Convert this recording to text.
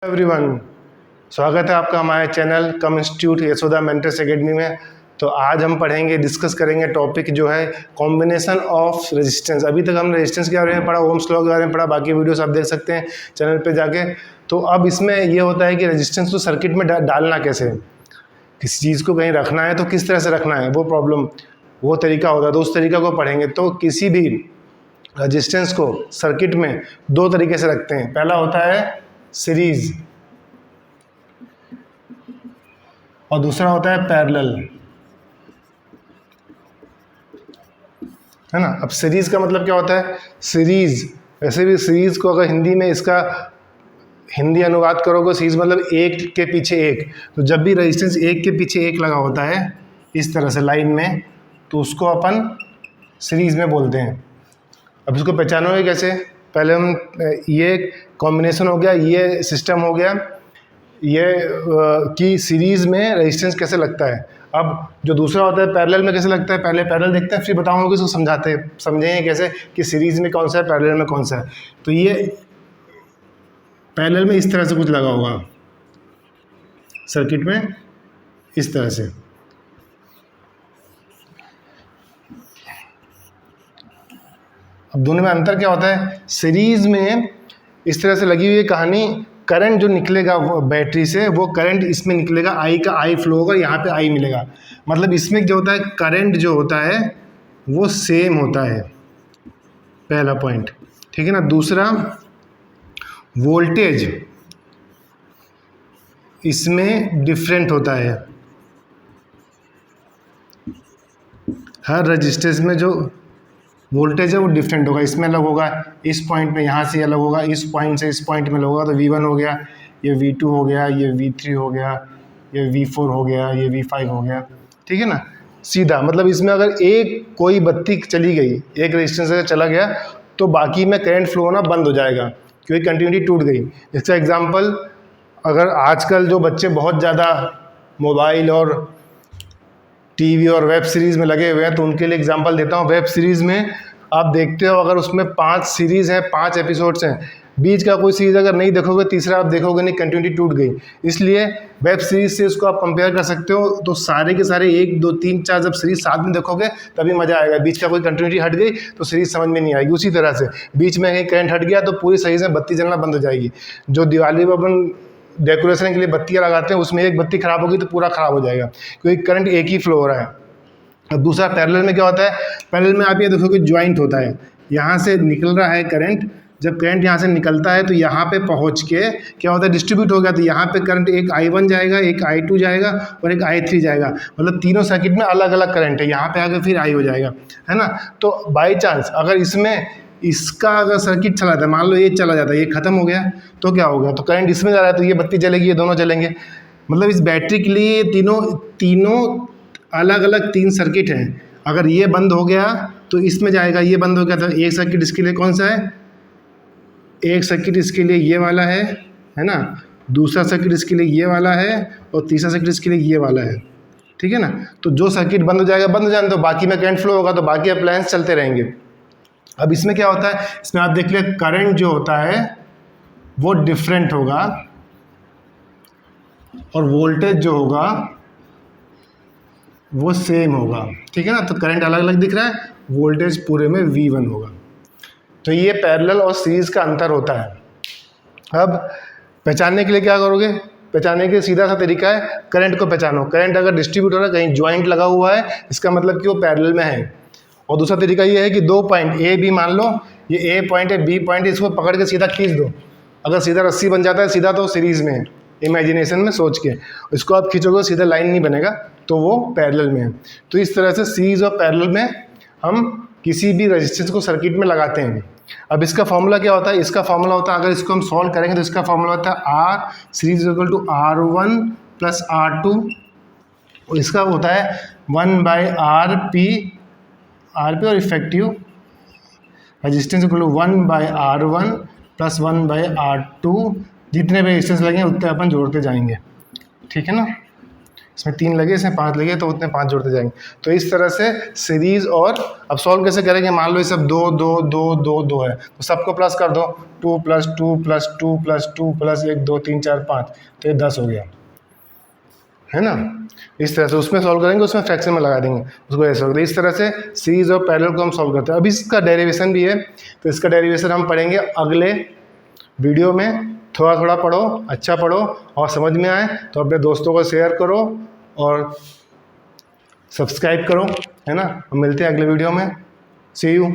Everyone, स्वागत है आपका हमारे चैनल कम इंस्टीट्यूट यशोदा मेंटर्स एकेडमी में। तो आज हम पढ़ेंगे, डिस्कस करेंगे टॉपिक जो है कॉम्बिनेशन ऑफ रेजिस्टेंस। अभी तक हमने रेजिस्टेंस के बारे में पढ़ा, ओम्स लॉ के बारे में पढ़ा, बाकी वीडियोस आप देख सकते हैं चैनल पे जाके। तो अब इसमें ये होता है कि रेजिस्टेंस को सर्किट में डालना कैसे, किसी चीज़ को कहीं रखना है तो किस तरह से रखना है, वो प्रॉब्लम, वो तरीका होता है, तो उस तरीका को पढ़ेंगे। तो किसी भी रेजिस्टेंस को सर्किट में दो तरीके से रखते हैं। पहला होता है सीरीज और दूसरा होता है पैरेलल, है ना। अब सीरीज का मतलब क्या होता है? सीरीज, वैसे भी सीरीज को अगर हिंदी में इसका हिंदी अनुवाद करोगे, सीरीज मतलब एक के पीछे एक। तो जब भी रेजिस्टेंस एक के पीछे एक लगा होता है इस तरह से लाइन में, तो उसको अपन सीरीज में बोलते हैं। अब इसको पहचानोगे कैसे? पहले हम ये कॉम्बिनेशन हो गया, ये सिस्टम हो गया, ये कि सीरीज़ में रेजिस्टेंस कैसे लगता है। अब जो दूसरा होता है पैरेलल में कैसे लगता है, पहले पैरेलल देखते हैं, फिर बताऊंगा कि इसको समझेंगे कैसे कि सीरीज़ में कौन सा है, पैरेलल में कौन सा है। तो ये पैरेलल में इस तरह से कुछ लगा होगा सर्किट में, इस तरह से। अब दोनों में अंतर क्या होता है? सीरीज़ में इस तरह से लगी हुई है कहानी, करंट जो निकलेगा बैटरी से, वो करंट इसमें निकलेगा, आई का आई फ्लो होगा, यहाँ पे आई मिलेगा। मतलब इसमें जो होता है, करंट जो होता है वो सेम होता है, पहला पॉइंट, ठीक है ना। दूसरा, वोल्टेज इसमें डिफरेंट होता है। हर रजिस्टेंस में जो वोल्टेज है वो डिफरेंट होगा, इसमें अलग होगा, इस पॉइंट में यहाँ से अलग होगा, इस पॉइंट से इस पॉइंट में अलग होगा। तो V1 हो गया, ये V2 हो गया, ये V3 हो गया, ये V4 हो गया, ये V5 हो गया, ठीक है ना। सीधा मतलब इसमें अगर एक कोई बत्ती चली गई, एक रेजिस्टेंस से चला गया, तो बाकी में करंट फ्लो होना बंद हो जाएगा, क्योंकि कंटिन्यूटी टूट गई। इसका एग्जाम्पल, अगर आजकल जो बच्चे बहुत ज़्यादा मोबाइल और टीवी और वेब सीरीज़ में लगे हुए हैं, तो उनके लिए एग्जांपल देता हूँ। वेब सीरीज़ में आप देखते हो, अगर उसमें 5 सीरीज़ हैं, 5 एपिसोड्स हैं, बीच का कोई सीरीज़ अगर नहीं देखोगे, तीसरा आप देखोगे नहीं, कंटिन्यूटी टूट गई। इसलिए वेब सीरीज़ से इसको आप कंपेयर कर सकते हो। तो सारे के सारे 1, 2, 3, 4 जब सीरीज़ साथ में देखोगे तभी मज़ा आएगा। बीच का कोई कंटिन्यूटी हट गई तो सीरीज़ समझ में नहीं आएगी। उसी तरह से बीच में कहीं करंट हट गया तो पूरी सही से बत्ती जलना बंद हो जाएगी। जो दिवाली में अपन डेकोरेशन के लिए बत्तियाँ लगाते हैं, उसमें एक बत्ती खराब होगी तो पूरा खराब हो जाएगा, क्योंकि करंट एक ही फ्लो हो रहा है। अब दूसरा पैरेलल में क्या होता है? पैरेलल में आप ये देखोगे ज्वाइंट होता है, यहाँ से निकल रहा है करंट। जब करंट यहाँ से निकलता है तो यहाँ पे पहुँच के क्या होता है, डिस्ट्रीब्यूट हो गया। तो यहाँ पे करंट एक I1 जाएगा, एक I2 जाएगा और एक I3 जाएगा। मतलब तीनों सर्किट में अलग अलग करंट है, यहाँ पे आकर फिर I हो जाएगा, है ना। तो बाई चांस अगर इसमें इसका अगर सर्किट चला जाता है, मान लो ये चला जाता है, ये खत्म हो गया, तो क्या होगा? तो करंट इसमें जा रहा है, तो ये बत्ती जलेगी, ये दोनों जलेंगे। मतलब इस बैटरी के लिए तीनों अलग अलग 3 सर्किट हैं। अगर ये बंद हो गया तो इसमें जाएगा, ये बंद हो गया तो एक सर्किट इसके लिए कौन सा है? एक सर्किट इसके लिए ये वाला है ना। दूसरा सर्किट इसके लिए ये वाला है और तीसरा सर्किट इसके लिए ये वाला है, ठीक है ना। तो जो सर्किट बंद हो जाएगा, बंद हो जाने तो बाकी में करंट फ्लो होगा, तो बाकी अप्लायंस चलते रहेंगे। अब इसमें क्या होता है? इसमें आप देख लिया, करंट जो होता है वो डिफरेंट होगा और वोल्टेज जो होगा वो सेम होगा, ठीक है ना। तो करंट अलग अलग दिख रहा है, वोल्टेज पूरे में V1 होगा। तो ये पैरेलल और सीरीज़ का अंतर होता है। अब पहचानने के लिए क्या करोगे? पहचानने के सीधा सा तरीका है, करंट को पहचानो। करंट अगर डिस्ट्रीब्यूट हो रहा है, कहीं ज्वाइंट लगा हुआ है, इसका मतलब कि वो पैरेलल में है। और दूसरा तरीका ये है कि 2 पॉइंट A B मान लो, ये A पॉइंट है, B पॉइंट है, इसको पकड़ के सीधा खींच दो। अगर सीधा रस्सी बन जाता है सीधा, तो सीरीज़ में है, इमेजिनेशन में सोच के इसको आप खींचोगे, सीधा लाइन नहीं बनेगा, तो वो पैरेलल में है। तो इस तरह से सीरीज़ और पैरेलल में हम किसी भी रेजिस्टेंस को सर्किट में लगाते हैं। अब इसका फॉर्मूला क्या होता है? इसका फॉर्मूला होता है, अगर इसको हम सॉल्व करेंगे तो इसका फॉर्मूला होता है R series equal to R1 + R2, और इसका होता है 1/RP और effective resistance equal to 1/R1 + 1/R2। जितने भी रेजिस्टेंस लगेंगे उतने अपन जोड़ते जाएंगे, ठीक है ना। इसमें 3 लगे, इसमें 5 लगे, तो उतने 5 जोड़ते जाएंगे। तो इस तरह से सीरीज। और अब सॉल्व कैसे करेंगे, मान लो ये सब 2 2 2 2 2 है, तो सबको प्लस कर दो, 2 + 2 + 2 + 2 + 1 2 3 4 5, तो ये 10 हो गया, है ना। इस तरह से उसमें सॉल्व करेंगे, उसमें फ्रैक्शन में लगा देंगे, उसको ऐसे होगा। इस तरह से सीरीज और पैरेलल को हम सॉल्व करते हैं। अभी इसका डेरिवेशन भी है, तो इसका डेरिवेशन हम पढ़ेंगे अगले वीडियो में। थोड़ा थोड़ा पढ़ो, अच्छा पढ़ो, और समझ में आए तो अपने दोस्तों को शेयर करो और सब्सक्राइब करो, है ना। हम मिलते हैं अगले वीडियो में। सी यू।